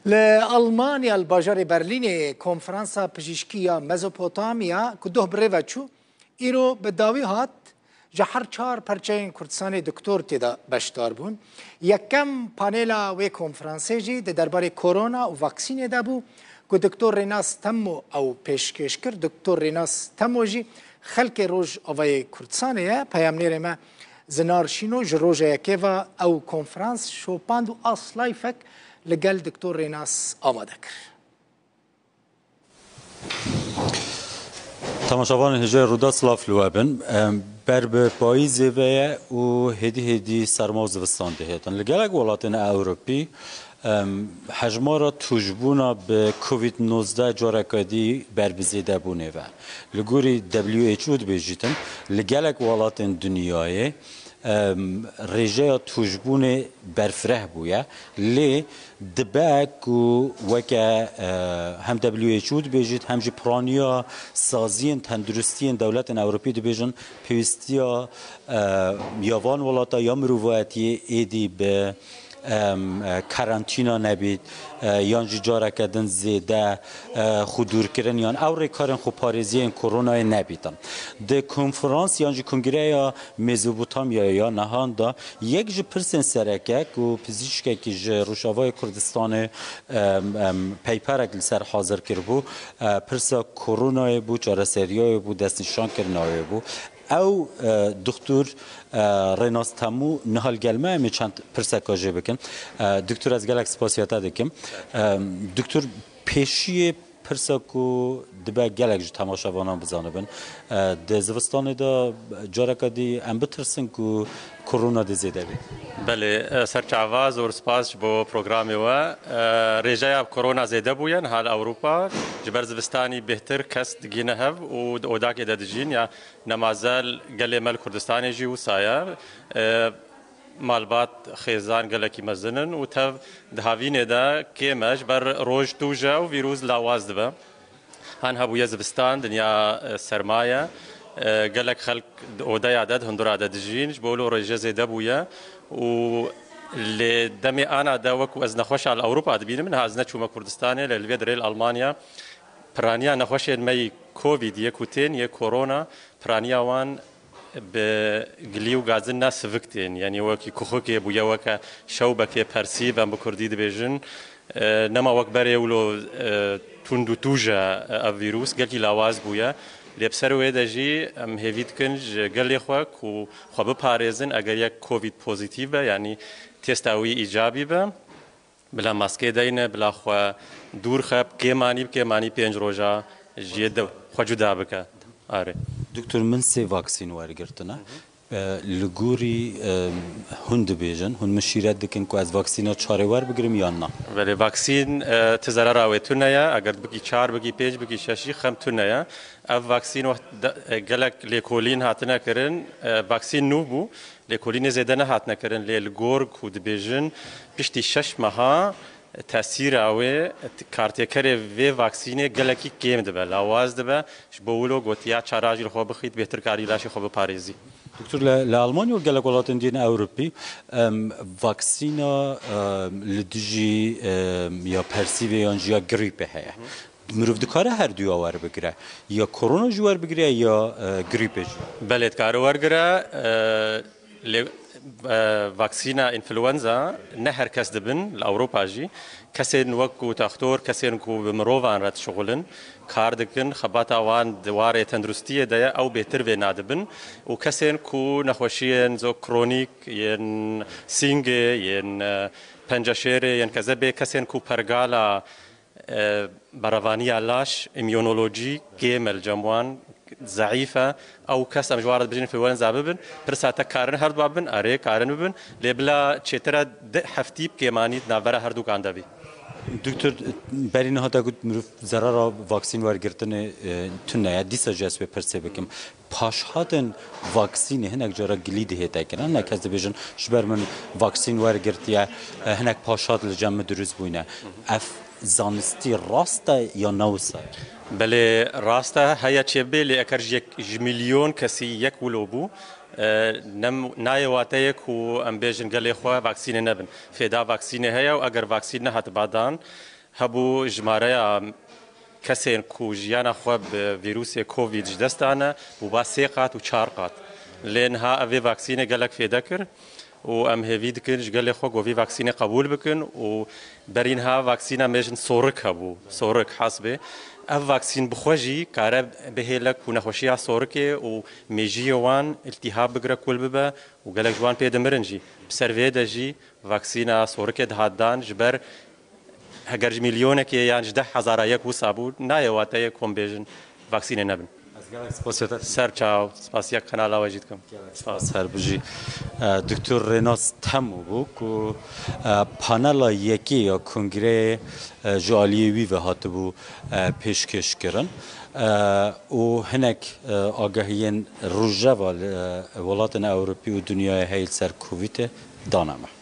لألمانيا الباجار برلين كونفرانسا بجيشكيا ميزوبوتاميا كدوه بريفاتشو إيرو بداوي هات جحر چار پرچین کردستان دکتر تدا بشتار بون یکم پانیلا و کنفرانسی جی درباره کرونا و واکسین دابو که دکتر ریناس تمو او پیشکش کرد دکتر ریناس تمو جی خلق روز اوای کردستانه پیامنیر ما زنار شینو جروج یکیوا او کنفرانس شوپاند و اصلای فک لگل دکتر ریناس آماده کرد. تماشاوان هجای رودا سلاف لوابن بر به پاییز و هدی سرما زمستان دهیتن لگلک ولاتن اوروپی حجمارا توجبونا به کووید 19 جارکادی بر بزیده بونه و لگوری WHO بیجیتن لگلک ولاتن دنیای رجاء توجبون برفره بویا لی دباک و وکه هم WHO بیجید هم جی پرانیا سازین تندرستین دولت اوروپی بیجن پیوستیا یوان ولاتا یا مروواتی ایدی به کارانتینا نبید یان جاره کردن زیده خوددور کردن یان اوری کارن خو پاریزی کرونا نبیدن ده کنفرانس یان جی کنگره یا مزوپوتامیا یا نهان دا یک جی پرسن سرکه کو پزیشکه که جی روشاوای کردستان پیپرک لسر حاضر کربو پرسا کرونا بو چاره سریای بو دست نشان کرنای بو او دکتر ریناس تامو نهال گلمه می چند پرسکاجه بکن دکتر از گلک سپاسیاتا دکم دکتر پیشی پرسکو دبا گلک جو تماشاوانان بزانه بن ده زوستان دا جارکادی ام بترسن کو کرونا ده زیده بی بله سرچاواز و سپاس بو پروگرامی و رجای کرونا زیده بوین حال اوروپا جبر زوستانی بهتر کس دگینه هف و اوداک دادجین یا نمازل گلی مل کردستانی جی و سایا مالبات خیزان گلکی مزنن و تف دهاوینه دا کیمش بر روز توجه و ویروز لاواز دبا هن هبویه زوستان دنیا سرمایه قالك خلق وداي عدد هندور عدد جينج بقولوا رجازي دبويا و اللي دمي انا داوك واز نخوش على اوروبا ادبين منها از نتشو كردستاني للبيد ريل المانيا برانيا نخوش مي كوفيد يكوتين يا كورونا برانيا وان بقليو غازنا سفكتين يعني وكي كوخوكي بويا وكا شوبك برسيف ام بكردي دبيجن نما وك بري ولو توندو توجا فيروس قالكي لاواز بويا لبسر ويدا جي ام هيفيد كنج قال خوك و خو بپاريزن اگر یک کوويد پوزيتيف يعني تيستاوي ايجابي به بلا ماسكي داينه بلا خو دور خب كيماني 5 روزا جيد خو جدا بك اره دكتور من سي واكسين وارگرتنا لگوری هند بیجن هند مشیرت دکن که از واکسینات چاره ور بگیریم یا نه؟ ولی واکسین تزرع راوی تونیا اگر بگی 4 بگی 5 بگی 6 خم تونیا اف واکسین وقت گلک لیکولین هاتنه کرن واکسین نو بو لیکولین زیاده نه هاتنه کرن لیلگور کود بیجن پشتی 6 ماه تأثیر آوی کارتی کره و واکسینه گلکی کم دبه لاواز دبه شبولو گوتیا چراجی رو خواب بخید بهتر کاری لاشی خواب پاریزی دكتور لألمانيا وقالك ولاتن دين أوروبي فاكسينا لدجي يا برسيفي يا غريبة هي مروف دكاره هر دو آور بگیره یا کرونا جوار بگیره یا گریپ جو بله کارو ورگره واکسینا انفلونزا نه هر کس دبن لأوروبا جی کسین وکو تختور کسین کو بمروفان رد شغلن کار دکن خباتا وان دواره تندرستیه دیا او بهتر و نادبن و کسین کو نخوشین زو کرونیک ین سینگه ین پنجشیره ین کذبه کسین کو پرگالا براوانی علاش ایمیونولوژی گیمل جموان ضعيفه او كاس امجوارد بجين في ولن زاببن برساتا كارن هرد بابن اري كارن ببن لبلا تشترا حفتيب كيمانيت نافرا هردو كاندبي دكتور برين هاتا قلت مروف زرارا واكسين وارگرتن تنه ديسا جاس به پرسه بكم پاش هاتن واکسین هنگ جرا گلید هیته کنن نه کس بیشن شبر من واکسین وارگرتیه هنگ پاش هات لجمع دروز بوینه اف زانستی راسته یا نوسه بله راسته هيا تشبه لأكرج یک مليون كسي یک ولوبو نم نایواتیک و ام بیشن گلی خواه واکسینه نبن فدا واکسینه هیا و اگر واکسینه هات بعدان هبو جمارة كسين كوجيانا خواب فيروس كوفيد جدستانا وبا 3 قات و 4 قات لأنها أفي فاكسينة قالك في ذكر وأم هذي دكن جقال خوك وفي فاكسينة قبول بكن وبرينها فاكسينة مجن صورك هبو صورك حسبه اف فاكسين بخوجي كارب بهلك ونخوشي على صورك وميجي وان التهاب بقرا كل ببا وقالك جوان بيد مرنجي بسرفي دجي فاكسينا صورك دهادان جبر هجرج مليونك يعني جده هزار يك وصابو نايا واتايا كوم بيجن فاكسين نبن سر چاو سپاسیا قنال واجدكم سر بجی دکتر رناس تمو بو کو پانل یکی یا کنگره جالیوی و هاتبو پیشکش کردن و هنک آگاهی روزه ولاتن اروپی و دنیای هیل سر کووید دانمه